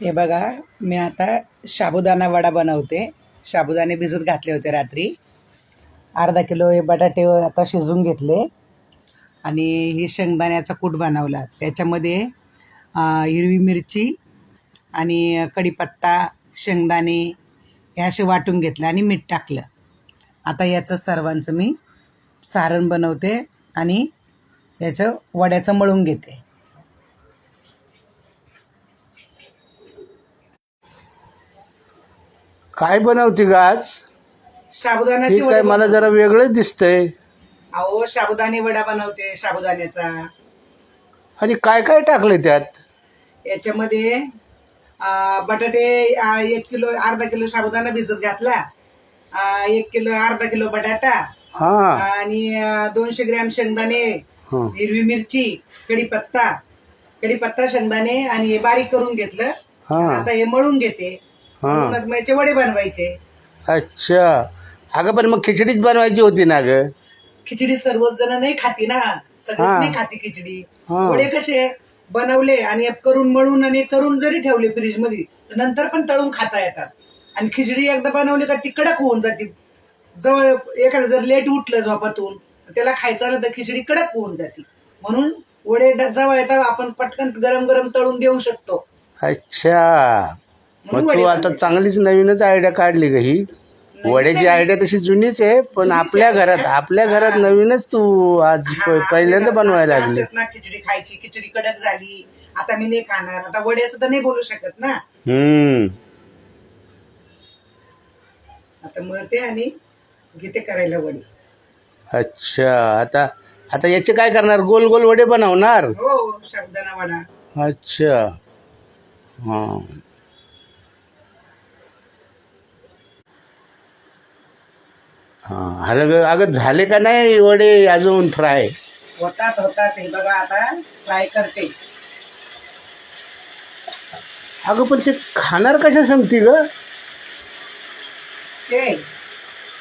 हे बघा, मी आता साबुदाणा वडा बनवते. साबुदाणे भिजत घातले होते रात्री. अर्धा किलो हे बटाटे आता शिजवून घेतले आणि ही शेंगदाण्याचा कूट बनवला. त्याच्यामध्ये हिरवी मिरची आणि कढीपत्ता, शेंगदाणे हे असे वाटून घेतले आणि मीठ टाकलं. आता याचं सर्वांचं मी सारण बनवते आणि याचं वड्याचं मळून घेते. काय बनवते ग आज? साबुदाण्याची ठीक आहे, मला जरा वेगळं दिसतंय. अहो, साबुदाणे वडा बनवते साबुदाण्याचा. आणि काय काय टाकले त्यात? याच्यामध्ये बटाटे 1 किलो, अर्धा किलो साबुदाणा भिजत घातला, 1 किलो अर्धा किलो बटाटा हा आणि 200 ग्रॅम शेंगदाणे, हा हिरवी मिरची, कढीपत्ता शेंगदाणे आणि हे बारीक करून घेतलं. हा आता हे मळून घेते. हा. मग याचे वडे बनवायचे. अच्छा, अगं पण मग खिचडीच बनवायची होती ना ग? खिचडी सर्वच जण नाही खाती ना, सगळेच हा. नाही खाती खिचडी. हा. वडे कसे बनवले आणि करून मळून आणि करून जरी ठेवले फ्रीज मध्ये, नंतर पण तळून खाता येतात. आणि खिचडी एकदा बनवली का ती कडक होऊन जाते. जवळ एखादं जर लेट उठलं झोपातून, त्याला खायचं आलं तर खिचडी कडक होऊन जाते. म्हणून वडे जवळ येतात आपण पटकन गरम गरम तळून देऊ शकतो. अच्छा, म्हणून मग वडे तू आता बनवायचे. चांगलीच नवीनच आयडिया काढली ग ही. वड्याची आयडिया तशी जुनीच आहे, पण जुनीच आपल्या आहे. घरात हा. नवीनच तू आज पहिल्यांदा बनवायला लागली. असतात ना खिचडी खायची, खिचडी कडक झाली, आता मी नाही खाणार. आता वड्याचं तर नाही बोलू शकत ना. आता मळते आणि घेते करायला वडी. अच्छा, आता आता याचे काय करणार? गोल गोल वडे बनवणार? हो, साबुदाणा वडा. अच्छा, हां. हां, अगं झाले का नाही वडे अजून फ्राय? होतात हे बघा, आता फ्राय करते. अगं पण ते खाणार कशा सांगते ग? ते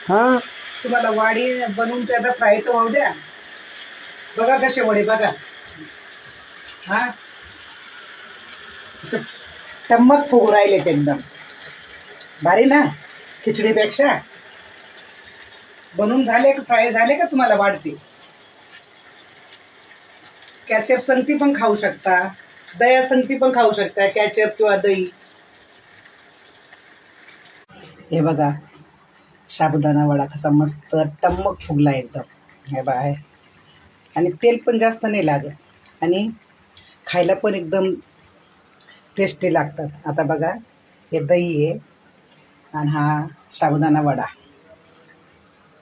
हां तुम्हाला वाडी बनवून त्याचा फ्राय तर होऊ द्या. बघा कसे वडे बघा. हा, असं टम्मक फुगू राहिलेत एकदम भारी ना. खिचडीपेक्षा बनून झाले का, फ्राय झाले का तुम्हाला वाढते. कॅचअप संगती पण खाऊ शकता, दह्या संगती पण खाऊ शकता, कॅचअप किंवा दही. हे बघा, साबुदाणा वडा कसा मस्त टम्मक फुगला एकदम. हे बघा, आणि तेल पण जास्त नाही लागत आणि खायला पण एकदम टेस्टी लागतात. आता बघा, हे दही आहे आणि हा साबुदाणा वडा.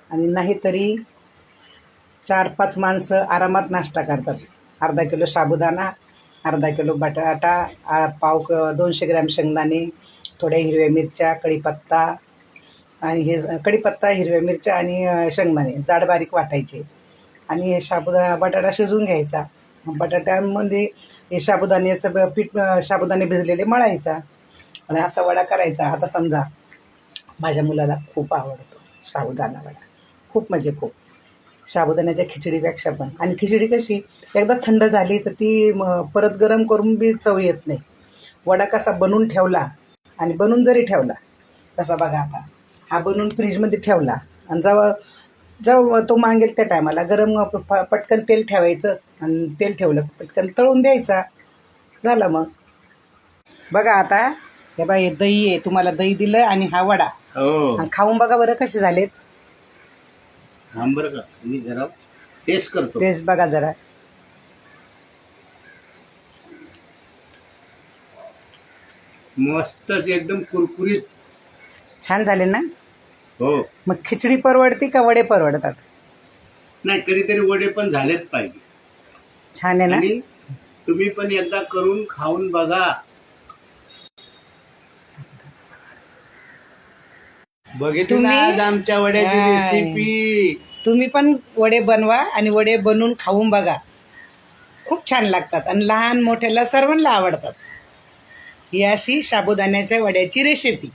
आणि नाहीतरी 4-5 माणसं आरामात नाश्ता करतात. अर्धा किलो साबुदाणा, अर्धा किलो बटाटा, 200 ग्रॅम शेंगदाणे, थोड्या हिरव्या मिरच्या, कढीपत्ता आणि हे कढीपत्ता, हिरव्या मिरच्या आणि शेंगदाणे जाड बारीक वाटायचे आणि हे बटाटा शिजवून घ्यायचा. बटाट्यामध्ये हे साबुदाण्याचं पीठ, साबुदाणे भिजलेले मळायचा आणि असा वडा करायचा. आता समजा माझ्या मुलाला खूप आवडतो साबुदाणा वडा, खूप म्हणजे खूप, साबुदाण्याच्या खिचडीपेक्षा पण. आणि खिचडी कशी एकदा थंड झाली तर ती परत गरम करून बी चव येत नाही. वडा कसा बनवून ठेवला आणि बनवून जरी ठेवला कसा बघा, आता हा बनवून फ्रीजमध्ये ठेवला आणि जेव्हा तो मागेल त्या टायमाला गरम पटकन तेल ठेवायचं आणि तेल ठेवलं पटकन तळून द्यायचा, झालं मग. बघा आता हे बघा, हे दही आहे, तुम्हाला दही दिलं आणि हा वडा. हो, खाऊन बघा बरं कसे झालेत. बरं का, मी जरा टेस्ट करतो. तेच बघा जरा. मस्तच, एकदम कुरकुरीत. छान झाले ना. हो, मग खिचडी परवडती का वडे परवडतात? नाही कधीतरी वडे पण झालेच पाहिजे. छान आहे ना. आणि तुम्ही पण एकदा करून खाऊन बघा. बघितली ना आज आमच्या वड्याची रेसिपी. तुम्ही पण वडे बनवा आणि वडे बनवून खाऊन बघा, खूप छान लागतात आणि लहान मोठ्याला सर्वांना आवडतात. ही अशी साबुदाण्याच्या वड्याची रेसिपी.